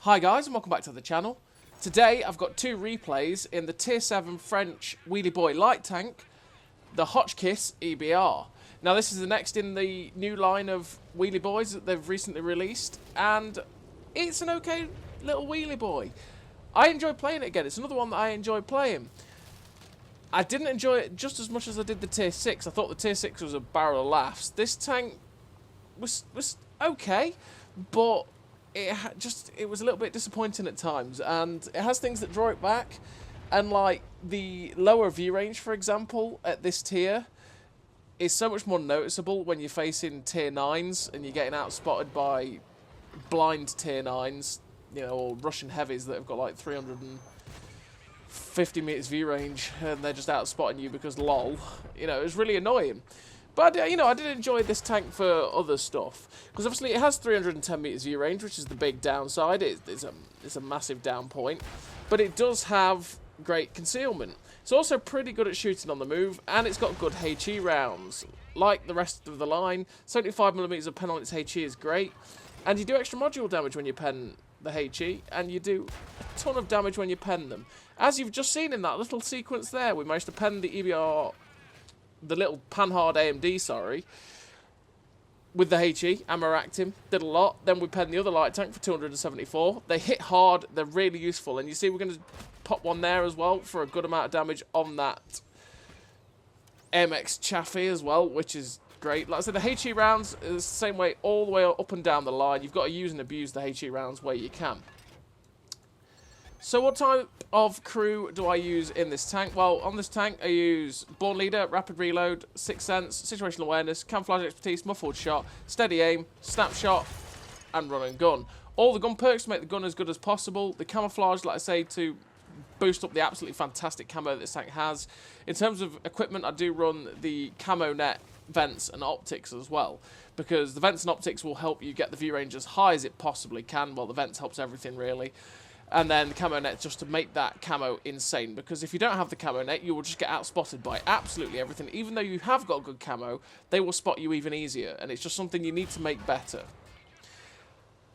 Hi guys and welcome back to the channel. Today I've got two replays in the Tier 7 French Wheelie Boy light tank, the Hotchkiss EBR. Now this is the next in the new line of Wheelie Boys that they've recently released, and it's an okay little Wheelie Boy. I enjoy playing it again. It's another one that I enjoy playing. I didn't enjoy it just as much as I did the Tier 6. I thought the Tier 6 was a barrel of laughs. This tank was okay, but it was a little bit disappointing at times, and it has things that draw it back, and like the lower view range, for example, at this tier is so much more noticeable when you're facing tier 9s and you're getting outspotted by blind tier 9s, you know, or Russian heavies that have got like 350 meters view range and they're just outspotting you because lol. You know, it was really annoying. But, you know, I did enjoy this tank for other stuff. Because obviously it has 310 meters view range, which is the big downside. It's a massive down point. But it does have great concealment. It's also pretty good at shooting on the move, and it's got good HE rounds. Like the rest of the line, 75mm of pen on its HE is great. And you do extra module damage when you pen the HE, and you do a ton of damage when you pen them. As you've just seen in that little sequence there, we managed to pen the EBR... the little Panhard AMD, sorry, with the HE, Armour acting, did a lot. Then we penned the other light tank for 274. They hit hard, they're really useful. And you see we're going to pop one there as well for a good amount of damage on that MX Chaffee as well, which is great. Like I said, the HE rounds is the same way all the way up and down the line. You've got to use and abuse the HE rounds where you can. So what type of crew do I use in this tank? Well, on this tank I use Born Leader, Rapid Reload, Sixth Sense, Situational Awareness, Camouflage Expertise, Muffled Shot, Steady Aim, Snapshot, and Run and Gun. All the gun perks to make the gun as good as possible. The Camouflage, like I say, to boost up the absolutely fantastic camo that this tank has. In terms of equipment, I do run the Camo Net vents and optics as well, because the vents and optics will help you get the view range as high as it possibly can. Well, the vents helps everything really. And then the camo net just to make that camo insane, because if you don't have the camo net, you will just get outspotted by absolutely everything. Even though you have got good camo, they will spot you even easier, and it's just something you need to make better.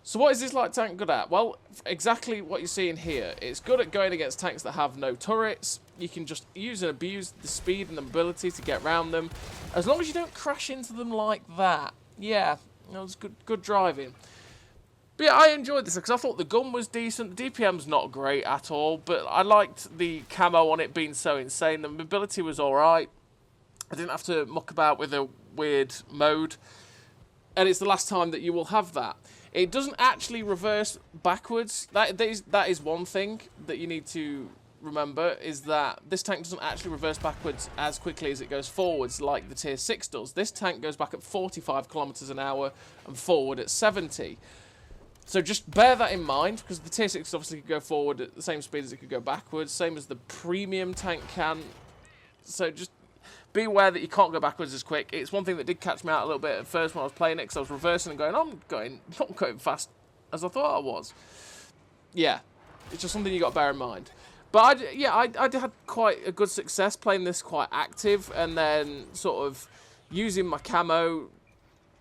So what is this light tank good at? Well, exactly what you're seeing here. It's good at going against tanks that have no turrets. You can just use and abuse the speed and the mobility to get around them, as long as you don't crash into them like that. Yeah, that was good driving. But yeah, I enjoyed this because I thought the gun was decent. The DPM's not great at all, but I liked the camo on it being so insane. The mobility was alright. I didn't have to muck about with a weird mode. And it's the last time that you will have that. It doesn't actually reverse backwards. That is one thing that you need to remember, is that this tank doesn't actually reverse backwards as quickly as it goes forwards like the Tier 6 does. This tank goes back at 45 kilometers an hour and forward at 70. So just bear that in mind, because the Tier 6 obviously could go forward at the same speed as it could go backwards, same as the premium tank can. So just be aware that you can't go backwards as quick. It's one thing that did catch me out a little bit at first when I was playing it, because I was reversing and going, I'm not going fast as I thought I was. Yeah, it's just something you got to bear in mind. But I had quite a good success playing this quite active, and then sort of using my camo,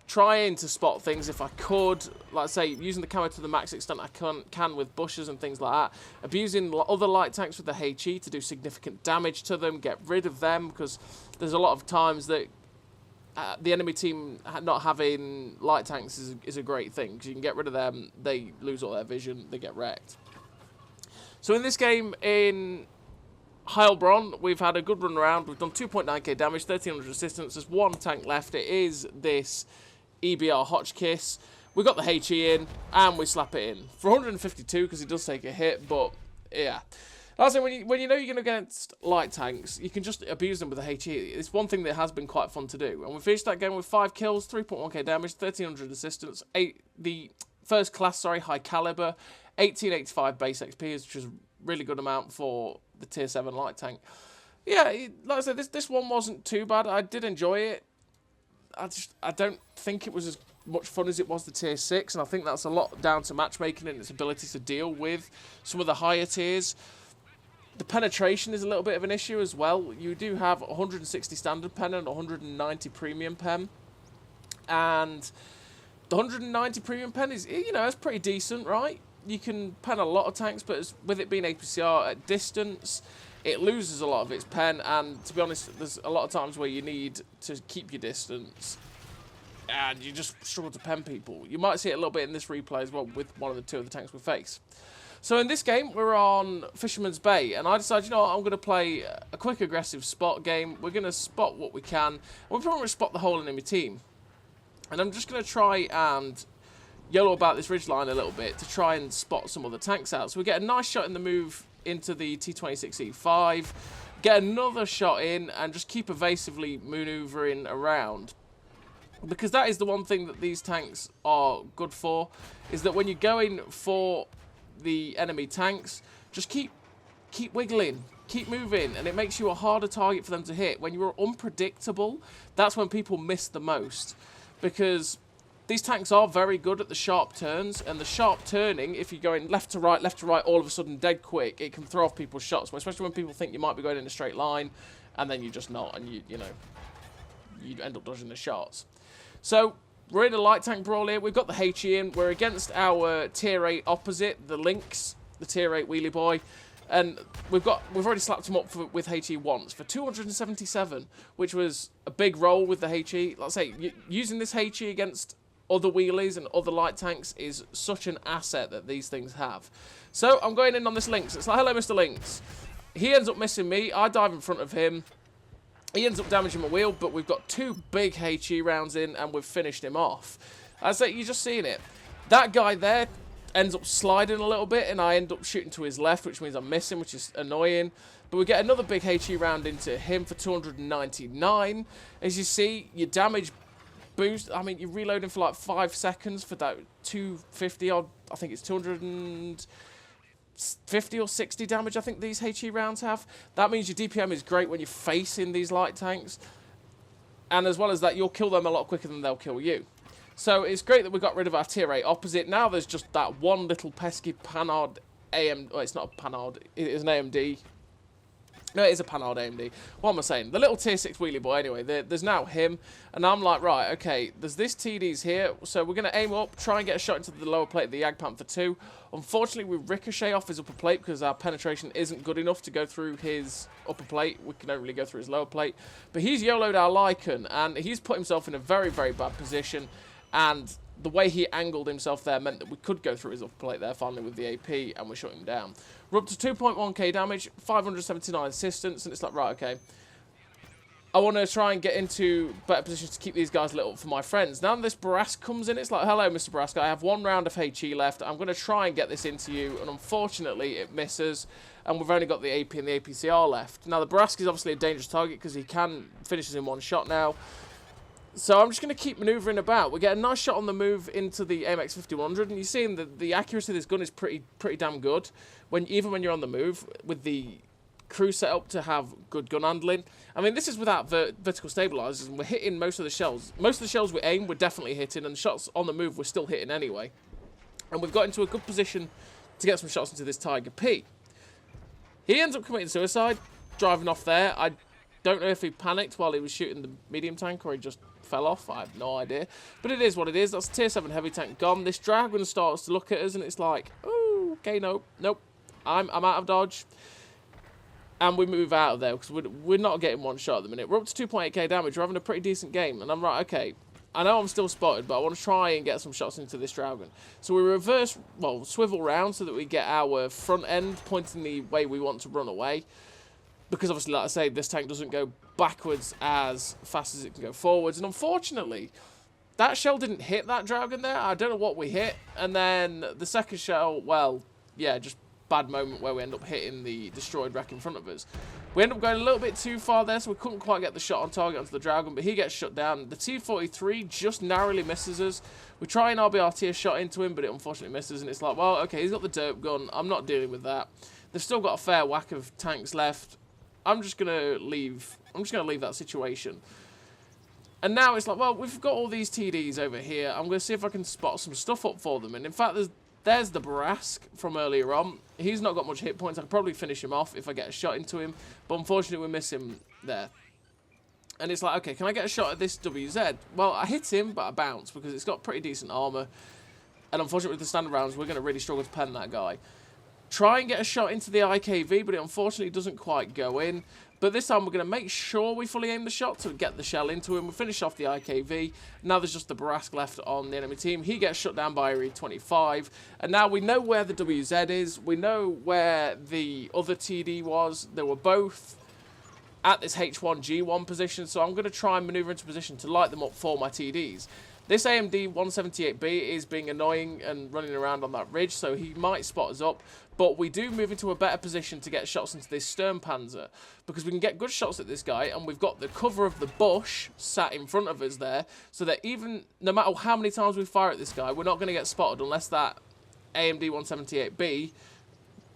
trying to spot things if I could, like I say, using the camo to the max extent I can with bushes and things like that, abusing other light tanks with the HE to do significant damage to them, get rid of them, because there's a lot of times that the enemy team not having light tanks is a great thing, because you can get rid of them, they lose all their vision, they get wrecked. So in this game in Heilbronn, we've had a good run around. We've done 2.9k damage, 1300 resistance. There's one tank left. It is this EBR Hotchkiss. We got the HE in, and we slap it in for 152 because it does take a hit. But yeah, that's when you know you're going against light tanks, you can just abuse them with the HE. It's one thing that has been quite fun to do. And we finished that game with 5 kills, 3.1k damage, 1300 resistance, the first class, high caliber, 1885 base XP, which is a really good amount for the Tier 7 light tank. Yeah, like I said, this one wasn't too bad. I did enjoy it. I don't think it was as much fun as it was the Tier 6, and I think that's a lot down to matchmaking and its ability to deal with some of the higher tiers. The penetration is a little bit of an issue as well. You do have 160 standard pen and 190 premium pen, and the 190 premium pen is, you know, it's pretty decent, right? you can pen a lot of tanks, but with it being APCR at distance, it loses a lot of its pen, and to be honest, there's a lot of times where you need to keep your distance, and you just struggle to pen people. You might see it a little bit in this replay as well with one of the two of the tanks we face. So in this game, we're on Fisherman's Bay, and I decided, you know what, I'm going to play a quick aggressive spot game. We're going to spot what we can. We're probably going to spot the whole enemy team. And I'm just going to try and YOLO about this ridgeline a little bit to try and spot some other tanks out. So we get a nice shot in the move into the T26E5, get another shot in, and just keep evasively maneuvering around. Because that is the one thing that these tanks are good for, is that when you're going for the enemy tanks, just keep wiggling, keep moving, and it makes you a harder target for them to hit. When you're unpredictable, that's when people miss the most, because these tanks are very good at the sharp turns, and the sharp turning, if you're going left to right, all of a sudden dead quick, it can throw off people's shots, especially when people think you might be going in a straight line, and then you're just not, and you end up dodging the shots. So we're in a light tank brawl here. We've got the HE in. We're against our tier 8 opposite, the Lynx, the tier 8 wheelie boy. And we've already slapped him up with HE once for 277, which was a big roll with the HE. Like I say, using this HE against other wheelies and other light tanks is such an asset that these things have. So I'm going in on this Lynx. It's like, hello, Mr. Lynx. He ends up missing me. I dive in front of him. He ends up damaging my wheel, but we've got 2 big HE rounds in, and we've finished him off. As that, you're just seeing it. That guy there ends up sliding a little bit, and I end up shooting to his left, which means I'm missing, which is annoying. But we get another big HE round into him for 299. As you see, your damage boost, I mean, you're reloading for like 5 seconds for that 250 odd, I think it's 250 or 60 damage, I think these HE rounds have. That means your DPM is great when you're facing these light tanks. And as well as that, you'll kill them a lot quicker than they'll kill you. So it's great that we got rid of our tier 8 opposite. Now there's just that one little pesky Panhard AM... Well, it's not a Panhard, it is an AMD. No, it is a Panhard AMD. What am I saying? The little tier 6 wheelie boy, anyway. There's now him. And I'm like, right, okay, there's this TD's here. So we're going to aim up, try and get a shot into the lower plate of the Jagdpanther 2. Unfortunately, we ricochet off his upper plate because our penetration isn't good enough to go through his upper plate. We can only really go through his lower plate. But he's YOLO'd our Lycan, and he's put himself in a very, very bad position. And the way he angled himself there meant that we could go through his upper plate there finally with the AP, and we shut him down. We're up to 2.1k damage, 579 assistance, and it's like, right, okay. I want to try and get into better positions to keep these guys lit up for my friends. Now this Barask comes in, it's like, hello, Mr. Barask, I have 1 round of HE left. I'm going to try and get this into you, and unfortunately it misses, and we've only got the AP and the APCR left. Now the Barask is obviously a dangerous target because he can finish us in 1 shot now. So I'm just going to keep manoeuvring about. We get a nice shot on the move into the AMX 5100, and you're seeing that the accuracy of this gun is pretty damn good. Even when you're on the move, with the crew set up to have good gun handling. I mean, this is without vertical stabilizers, and we're hitting most of the shells. Most of the shells we aim, we're definitely hitting, and the shots on the move, we're still hitting anyway. And we've got into a good position to get some shots into this Tiger P. He ends up committing suicide, driving off there. I don't know if he panicked while he was shooting the medium tank, or he just fell off. I have no idea. But it is what it is. That's tier 7 heavy tank gone. This Dragon starts to look at us, and it's like, oh, okay, nope. I'm out of dodge. And we move out of there, because we're not getting 1 shot at the minute. We're up to 2.8k damage. We're having a pretty decent game. And I'm right, okay, I know I'm still spotted, but I want to try and get some shots into this Dragon. So we swivel round so that we get our front end pointing the way we want to run away. Because obviously, like I say, this tank doesn't go backwards as fast as it can go forwards. And unfortunately, that shell didn't hit that Dragon there. I don't know what we hit. And then the second shell, well, yeah, just bad moment where we end up hitting the destroyed wreck in front of us. We end up going a little bit too far there, so we couldn't quite get the shot on target onto the Dragon, but he gets shut down. The T-43 just narrowly misses us. We try an RBRT shot into him, but it unfortunately misses, and it's like, well, okay, he's got the derp gun. I'm not dealing with that. They've still got a fair whack of tanks left. I'm just gonna leave that situation. And now it's like, well, we've got all these TDs over here. I'm gonna see if I can spot some stuff up for them. And in fact, there's the Barask from earlier on. He's not got much hit points. I could probably finish him off if I get a shot into him. But unfortunately, we miss him there. And it's like, okay, can I get a shot at this WZ? Well, I hit him, but I bounced because it's got pretty decent armor. And unfortunately with the standard rounds, we're going to really struggle to pen that guy. Try and get a shot into the IKV, but it unfortunately doesn't quite go in. But this time we're going to make sure we fully aim the shot to get the shell into him. We finish off the IKV. Now there's just the Barask left on the enemy team. He gets shut down by a 25. And now we know where the WZ is. We know where the other TD was. They were both at this H1G1 position. So I'm going to try and maneuver into position to light them up for my TDs. This AMD 178B is being annoying and running around on that ridge, so he might spot us up. But we do move into a better position to get shots into this Sturmpanzer, because we can get good shots at this guy, and we've got the cover of the bush sat in front of us there, so that even, no matter how many times we fire at this guy, we're not going to get spotted unless that AMD 178B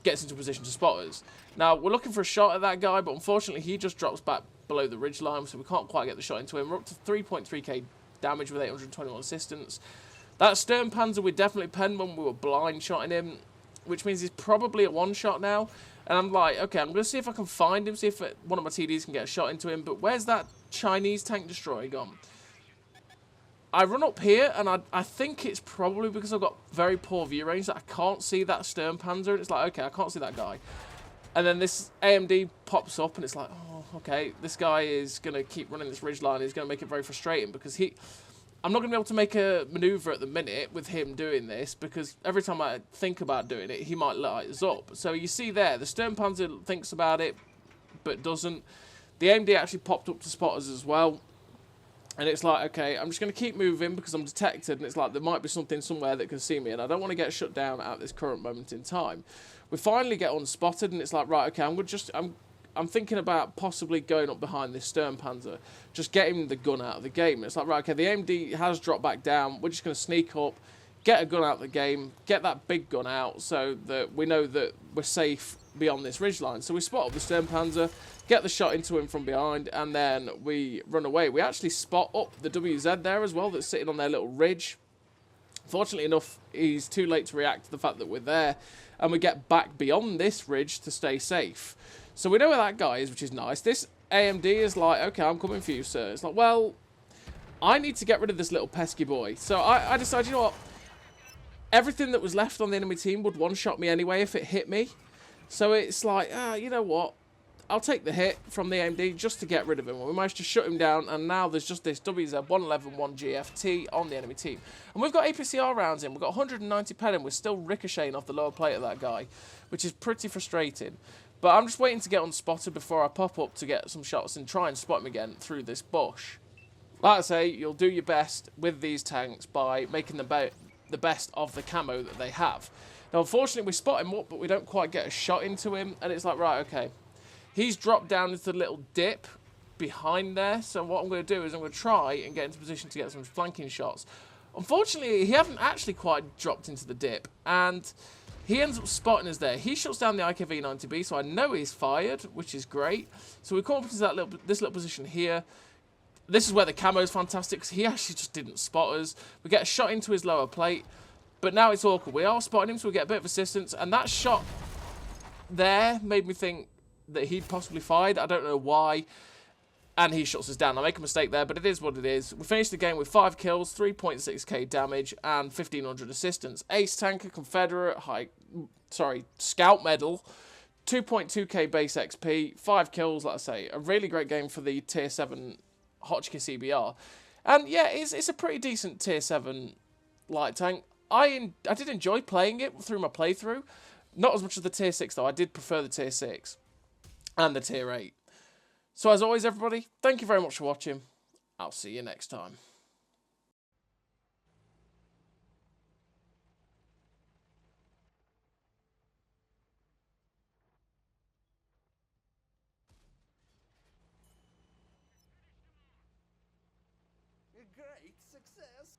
gets into position to spot us. Now, we're looking for a shot at that guy, but unfortunately he just drops back below the ridge line, so we can't quite get the shot into him. We're up to 3.3k damage with 821 assistance. That Sturmpanzer we definitely penned when we were blind shotting him, which means he's probably a one-shot now. And I'm like, okay, I'm going to see if I can find him, see if one of my TDs can get a shot into him. But where's that Chinese tank destroyer gone? I run up here, and I think it's probably because I've got very poor view range that I can't see that Sturmpanzer. And it's like, okay, I can't see that guy. And then this AMD pops up, and it's like, oh, okay, this guy is going to keep running this ridge line. He's going to make it very frustrating, because I'm not going to be able to make a maneuver at the minute with him doing this, because every time I think about doing it, he might light us up. So you see there, the Sturmpanzer thinks about it, but doesn't. The AMD actually popped up to spot us as well. And it's like, okay, I'm just going to keep moving because I'm detected, and it's like there might be something somewhere that can see me, and I don't want to get shut down at this current moment in time. We finally get unspotted, and it's like, right, okay, I'm thinking about possibly going up behind this Sturmpanzer, just getting the gun out of the game. It's like, right, okay, the AMD has dropped back down. We're just going to sneak up, get a gun out of the game, get that big gun out so that we know that we're safe beyond this ridgeline. So we spot up the Sturmpanzer, get the shot into him from behind, and then we run away. We actually spot up the WZ there as well that's sitting on their little ridge. Fortunately enough, he's too late to react to the fact that we're there, and we get back beyond this ridge to stay safe. So we know where that guy is, which is nice. This AMD is like, okay, I'm coming for you, sir. It's like, well, I need to get rid of this little pesky boy. So I decided, you know what? Everything that was left on the enemy team would one-shot me anyway if it hit me. So it's like, you know what? I'll take the hit from the AMD just to get rid of him. We managed to shut him down, and now there's just this WZ-111 1GFT on the enemy team. And we've got APCR rounds in. We've got 190 pen, and we're still ricocheting off the lower plate of that guy, which is pretty frustrating. But I'm just waiting to get unspotted before I pop up to get some shots and try and spot him again through this bush. Like I say, you'll do your best with these tanks by making the best of the camo that they have. Now, unfortunately, we spot him up, but we don't quite get a shot into him. And it's like, right, okay. He's dropped down into the little dip behind there. So what I'm going to do is I'm going to try and get into position to get some flanking shots. Unfortunately, he hasn't actually quite dropped into the dip. And he ends up spotting us there. He shuts down the IKV-90B, so I know he's fired, which is great. So we come up into this little position here. This is where the camo is fantastic, because he actually just didn't spot us. We get a shot into his lower plate, but now it's awkward. We are spotting him, so we get a bit of assistance, and that shot there made me think that he'd possibly fired. I don't know why, and he shuts us down. I make a mistake there, but it is what it is. We finished the game with 5 kills, 3.6k damage, and 1,500 assistance. Ace Tanker, Confederate, Scout Medal, 2.2k base XP, 5 kills, like I say. A really great game for the Tier 7 Hotchkiss EBR. And yeah, it's a pretty decent Tier 7 light tank. I did enjoy playing it through my playthrough. Not as much as the Tier 6, though. I did prefer the Tier 6 and the Tier 8. So as always, everybody, thank you very much for watching. I'll see you next time. Great success!